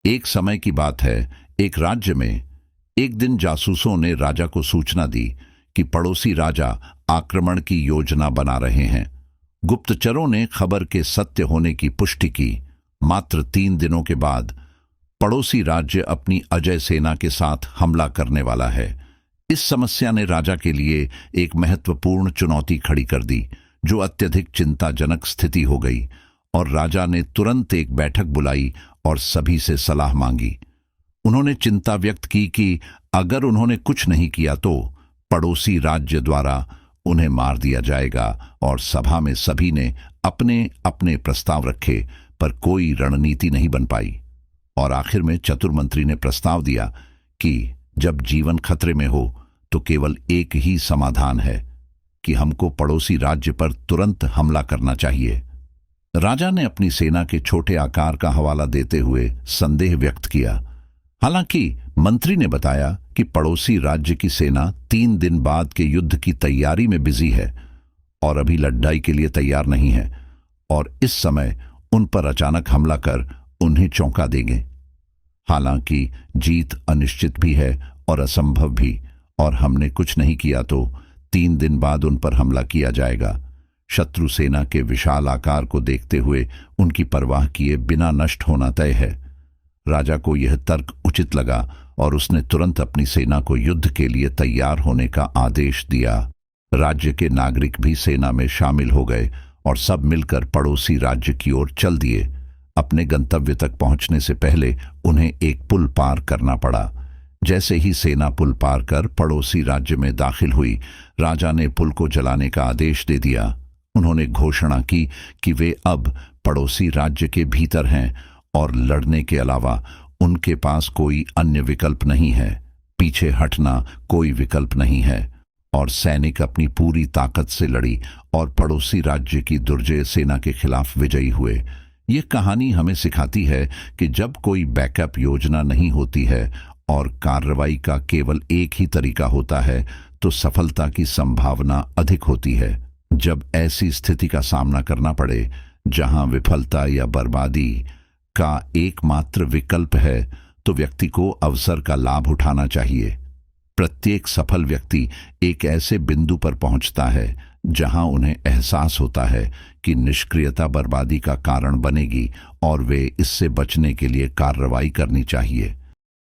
एक समय की बात है, एक राज्य में एक दिन जासूसों ने राजा को सूचना दी कि पड़ोसी राजा आक्रमण की योजना बना रहे हैं। गुप्तचरों ने खबर के सत्य होने की पुष्टि की। मात्र 3 दिनों के बाद पड़ोसी राज्य अपनी अजय सेना के साथ हमला करने वाला है। इस समस्या ने राजा के लिए एक महत्वपूर्ण चुनौती खड़ी कर दी, जो अत्यधिक चिंताजनक स्थिति हो गई, और राजा ने तुरंत एक बैठक बुलाई और सभी से सलाह मांगी। उन्होंने चिंता व्यक्त की कि अगर उन्होंने कुछ नहीं किया तो पड़ोसी राज्य द्वारा उन्हें मार दिया जाएगा, और सभा में सभी ने अपने अपने प्रस्ताव रखे, पर कोई रणनीति नहीं बन पाई। और आखिर में चतुर मंत्री ने प्रस्ताव दिया कि जब जीवन खतरे में हो तो केवल एक ही समाधान है कि हमको पड़ोसी राज्य पर तुरंत हमला करना चाहिए। राजा ने अपनी सेना के छोटे आकार का हवाला देते हुए संदेह व्यक्त किया। हालांकि मंत्री ने बताया कि पड़ोसी राज्य की सेना 3 दिन बाद के युद्ध की तैयारी में बिजी है और अभी लड़ाई के लिए तैयार नहीं है, और इस समय उन पर अचानक हमला कर उन्हें चौंका देंगे। हालांकि जीत अनिश्चित भी है और असंभव भी, और हमने कुछ नहीं किया तो 3 दिन बाद उन पर हमला किया जाएगा। शत्रु सेना के विशाल आकार को देखते हुए उनकी परवाह किए बिना नष्ट होना तय है। राजा को यह तर्क उचित लगा और उसने तुरंत अपनी सेना को युद्ध के लिए तैयार होने का आदेश दिया। राज्य के नागरिक भी सेना में शामिल हो गए और सब मिलकर पड़ोसी राज्य की ओर चल दिए। अपने गंतव्य तक पहुंचने से पहले उन्हें एक पुल पार करना पड़ा। जैसे ही सेना पुल पार कर पड़ोसी राज्य में दाखिल हुई, राजा ने पुल को जलाने का आदेश दे दिया। उन्होंने घोषणा की कि वे अब पड़ोसी राज्य के भीतर हैं और लड़ने के अलावा उनके पास कोई अन्य विकल्प नहीं है। पीछे हटना कोई विकल्प नहीं है। और सैनिक अपनी पूरी ताकत से लड़ी और पड़ोसी राज्य की दुर्जय सेना के खिलाफ विजयी हुए। ये कहानी हमें सिखाती है कि जब कोई बैकअप योजना नहीं होती है और कार्रवाई का केवल एक ही तरीका होता है, तो सफलता की संभावना अधिक होती है। जब ऐसी स्थिति का सामना करना पड़े जहां विफलता या बर्बादी का एकमात्र विकल्प है, तो व्यक्ति को अवसर का लाभ उठाना चाहिए। प्रत्येक सफल व्यक्ति एक ऐसे बिंदु पर पहुंचता है जहां उन्हें एहसास होता है कि निष्क्रियता बर्बादी का कारण बनेगी और वे इससे बचने के लिए कार्रवाई करनी चाहिए।